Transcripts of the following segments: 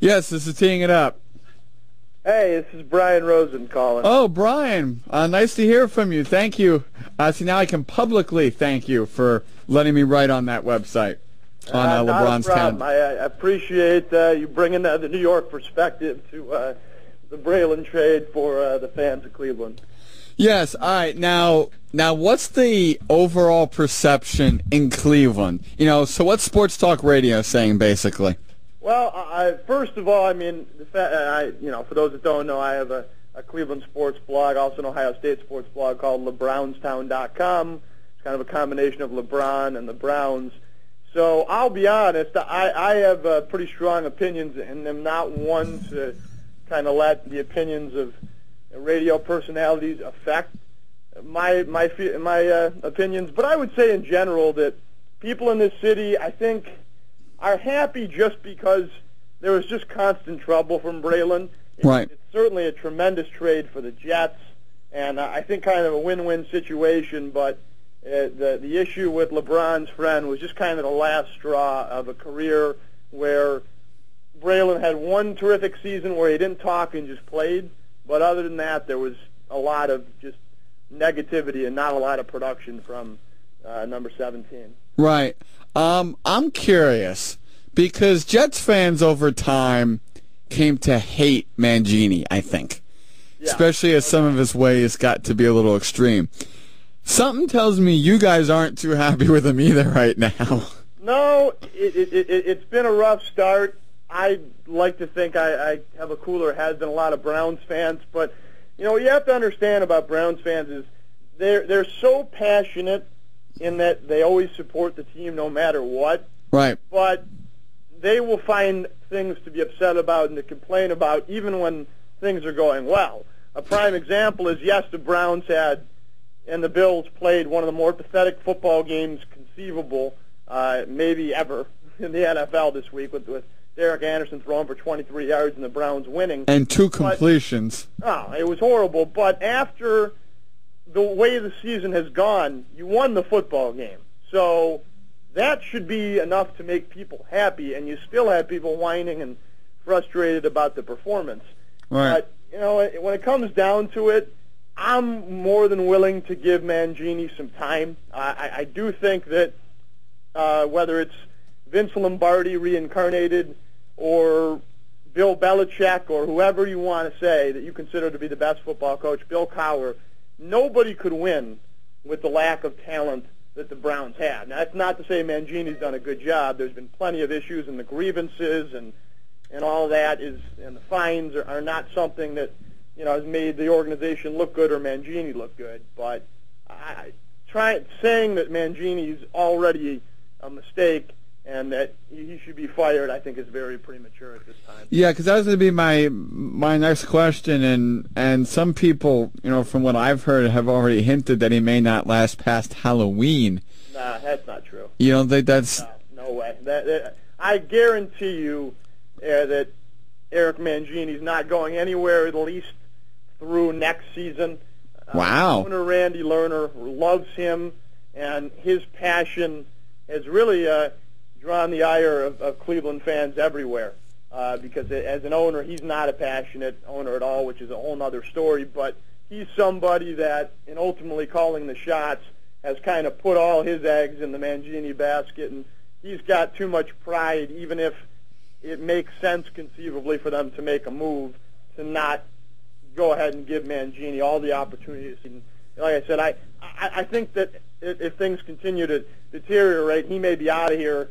Yes, this is Teeing It Up. Hey, this is Brian Rosen calling. Oh, Brian, nice to hear from you. Thank you. See, now I can publicly thank you for letting me write on that website on LeBron's problem. I appreciate you bringing the New York perspective to the Braylon trade for the fans of Cleveland. Yes, all right. Now, what's the overall perception in Cleveland? So what's Sports Talk Radio saying, basically? Well, first of all, I mean, for those that don't know, I have a Cleveland sports blog, also an Ohio State sports blog called LeBrownstown.com. It's kind of a combination of LeBron and the Browns. So I'll be honest, I have pretty strong opinions, and am not one to kind of let the opinions of radio personalities affect my opinions. But I would say in general that people in this city, I think, are happy just because there was just constant trouble from Braylon. Right. It's certainly a tremendous trade for the Jets, and I think kind of a win-win situation, but the issue with LeBron's friend was just kind of the last straw of a career where Braylon had one terrific season where he didn't talk and just played, but other than that, there was a lot of just negativity and not a lot of production from number 17. Right. I'm curious because Jets fans over time came to hate Mangini, I think, especially as some of his ways got to be a little extreme. Something tells me you guys aren't too happy with him either right now. No, it's been a rough start. I like to think I have a cooler head than a lot of Browns fans, but what you have to understand about Browns fans is they're so passionate in that they always support the team no matter what. Right. But they will find things to be upset about and to complain about even when things are going well. A prime example is, yes, the Browns had and the Bills played one of the more pathetic football games conceivable, maybe ever, in the NFL this week with Derek Anderson throwing for 23 yards and the Browns winning. And 2 completions. It was horrible. But after the way the season has gone, you won the football game. So that should be enough to make people happy, and you still have people whining and frustrated about the performance. Right. But, when it comes down to it, I'm more than willing to give Mangini some time. I do think that whether it's Vince Lombardi reincarnated or Bill Belichick or whoever you want to say that you consider to be the best football coach, Bill Cowher, nobody could win with the lack of talent that the Browns had. Now, that's not to say Mangini's done a good job. There's been plenty of issues, and the grievances and all that and the fines are not something that has made the organization look good or Mangini look good. But saying that Mangini's already a mistake and that he should be fired, I think, is very premature at this time. Yeah, because that was going to be my next question, and some people, from what I've heard, have already hinted that he may not last past Halloween. Nah, that's not true. You don't think that's... No way. I guarantee you that Eric Mangini's not going anywhere at least through next season. Wow. Owner Randy Lerner loves him, and his passion has really drawn the ire of Cleveland fans everywhere. Because as an owner, he's not a passionate owner at all, which is a whole other story. But he's somebody that, in ultimately calling the shots, has kind of put all his eggs in the Mangini basket, and he's got too much pride, even if it makes sense conceivably for them to make a move, to not go ahead and give Mangini all the opportunities. And like I said, I think that if things continue to deteriorate, he may be out of here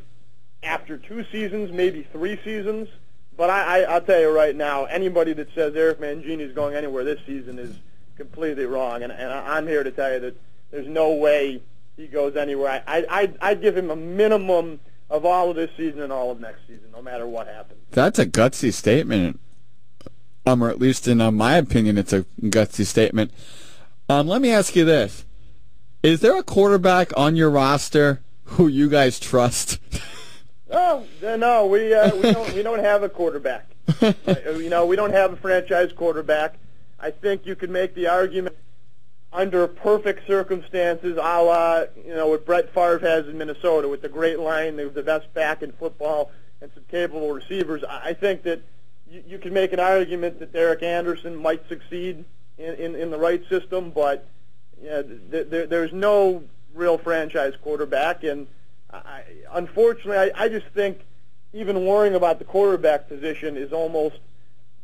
after 2 seasons, maybe 3 seasons. But I'll tell you right now, anybody that says Eric Mangini is going anywhere this season is completely wrong. And I'm here to tell you that there's no way he goes anywhere. I'd give him a minimum of all of this season and all of next season, no matter what happens. That's a gutsy statement. Or at least in my opinion, it's a gutsy statement. Let me ask you this. Is there a quarterback on your roster who you guys trust? No, we don't have a quarterback. We don't have a franchise quarterback. I think you could make the argument under perfect circumstances, a la what Brett Favre has in Minnesota with the great line, the best back in football, and some capable receivers. I think that you can make an argument that Derek Anderson might succeed in the right system, but there's no real franchise quarterback, and unfortunately, I just think even worrying about the quarterback position is almost,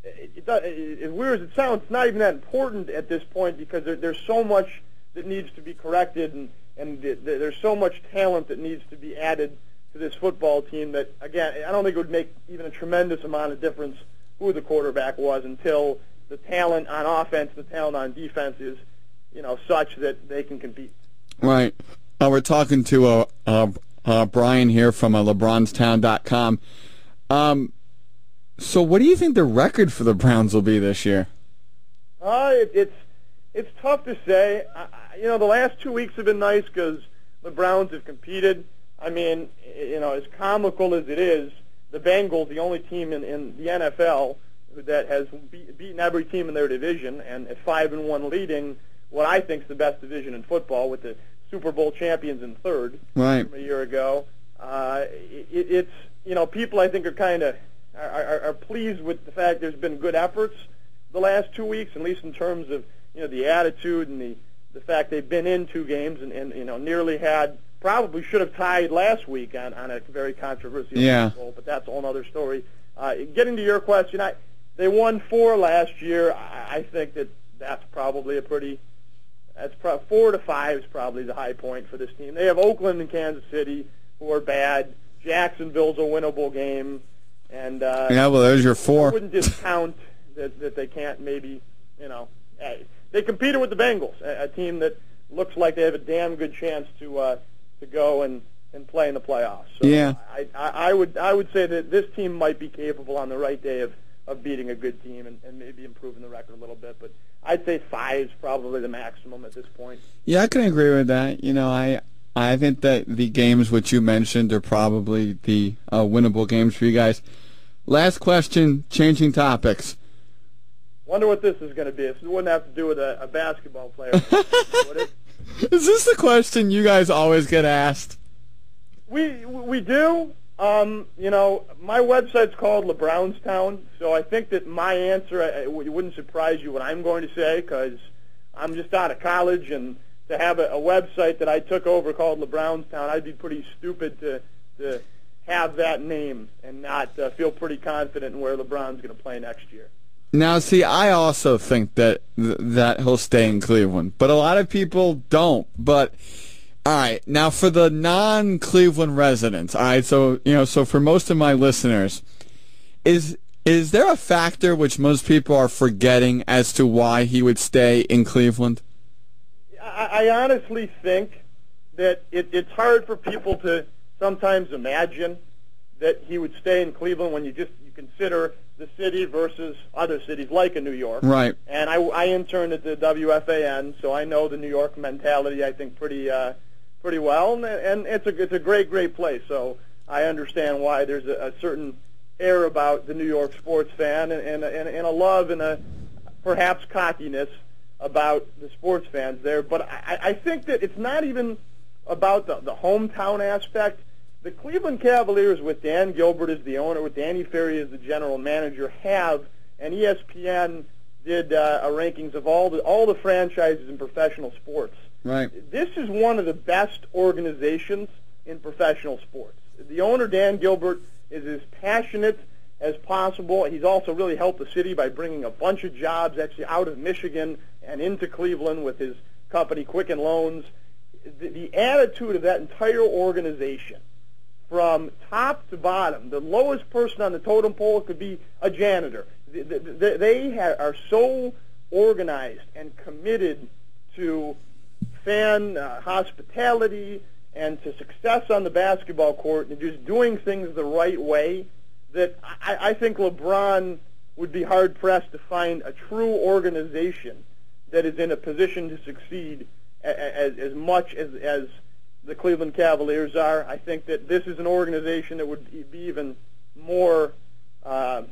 as weird as it sounds, it's not even that important at this point because there's so much that needs to be corrected, and there's so much talent that needs to be added to this football team that, again, I don't think it would make even a tremendous amount of difference who the quarterback was until the talent on offense, the talent on defense is, such that they can compete. Right. We're talking to Brian here from LeBronstown.com. So what do you think the record for the Browns will be this year? It's tough to say. The last 2 weeks have been nice because the Browns have competed. I mean, as comical as it is, the Bengals, the only team in the NFL that has beaten every team in their division and at 5-1 leading what I think is the best division in football with the Super Bowl champions in third right. from a year ago. It's people I think are kind of are pleased with the fact there's been good efforts the last 2 weeks, at least in terms of the attitude and the fact they've been in 2 games and nearly probably should have tied last week on a very controversial goal, but that's a whole other story. Getting to your question, they won 4 last year. I think that's probably 4 to 5 is probably the high point for this team. They have Oakland and Kansas City, who are bad. Jacksonville's a winnable game, and well, there's your 4. I wouldn't discount that they can't maybe they competed with the Bengals, a team that looks like they have a damn good chance to go and play in the playoffs. So yeah, I would say that this team might be capable on the right day of beating a good team and maybe improving the record a little bit, but I'd say 5 is probably the maximum at this point. Yeah, I can agree with that. I think that the games which you mentioned are probably the winnable games for you guys. Last question, changing topics. Wonder what this is going to be. This wouldn't have to do with a basketball player, would it? Is this the question you guys always get asked? We do. My website's called LeBronstown, so I think that my answer, it wouldn't surprise you what I'm going to say, because I'm just out of college, and to have a website that I took over called LeBronstown, I'd be pretty stupid to have that name and not feel pretty confident in where LeBron's going to play next year. Now, see, I also think that he'll stay in Cleveland, but a lot of people don't. But all right, now for the non-Cleveland residents, all right. So so for most of my listeners, is there a factor which most people are forgetting as to why he would stay in Cleveland? I honestly think that it's hard for people to sometimes imagine that he would stay in Cleveland when you consider the city versus other cities like in New York. Right. And I interned at the WFAN, so I know the New York mentality, I think, pretty well, and it's a great place. So I understand why there's a certain air about the New York sports fan and a love and a perhaps cockiness about the sports fans there. But I think that it's not even about the hometown aspect. The Cleveland Cavaliers, with Dan Gilbert as the owner, with Danny Ferry as the general manager, have, and ESPN did a rankings of all the franchises in professional sports. Right. This is one of the best organizations in professional sports. The owner, Dan Gilbert, is as passionate as possible. He's also really helped the city by bringing a bunch of jobs actually out of Michigan and into Cleveland with his company, Quicken Loans. The attitude of that entire organization, from top to bottom, the lowest person on the totem pole could be a janitor. They are so organized and committed to fan hospitality and to success on the basketball court and just doing things the right way that I think LeBron would be hard-pressed to find a true organization that is in a position to succeed as much as the Cleveland Cavaliers are. I think that this is an organization that would be even more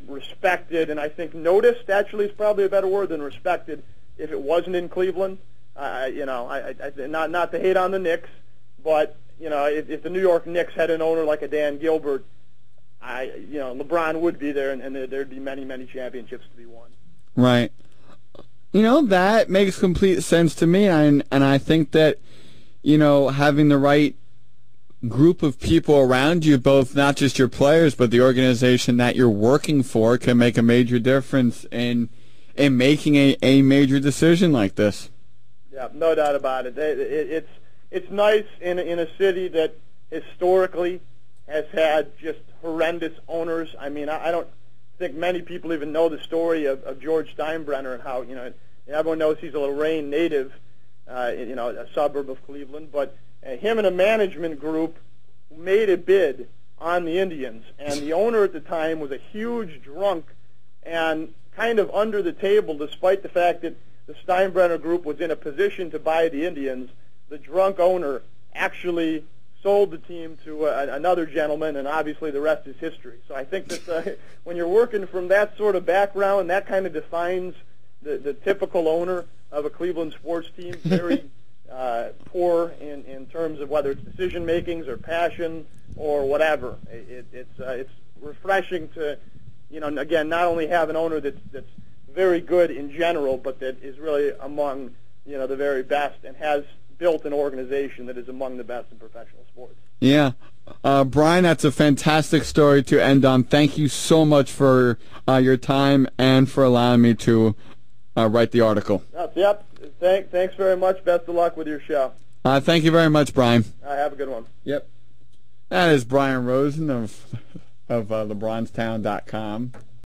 respected, and I think noticed, actually, is probably a better word than respected, if it wasn't in Cleveland. Not to hate on the Knicks, but if the New York Knicks had an owner like a Dan Gilbert, LeBron would be there, and there'd be many, many championships to be won. Right. That makes complete sense to me, and I think that, having the right group of people around you, both not just your players, but the organization that you're working for, can make a major difference in making a major decision like this. Yeah, no doubt about it. It's nice in a city that historically has had just horrendous owners. I mean, I don't think many people even know the story of George Steinbrenner and how, everyone knows he's a Lorraine native, a suburb of Cleveland, but him and a management group made a bid on the Indians, and the owner at the time was a huge drunk and kind of under the table, despite the fact that the Steinbrenner group was in a position to buy the Indians. The drunk owner actually sold the team to another gentleman, and obviously the rest is history. So I think that when you're working from that sort of background, that kind of defines the typical owner of a Cleveland sports team. Very poor in terms of whether it's decision makings or passion or whatever. It's refreshing to, again, not only have an owner that's very good in general, but that is really among the very best and has built an organization that is among the best in professional sports. Yeah. Brian, that's a fantastic story to end on. Thank you so much for your time and for allowing me to write the article. Yep. Thanks very much. Best of luck with your show. Thank you very much, Brian. Have a good one. Yep. That is Brian Rosen of LeBronstown.com.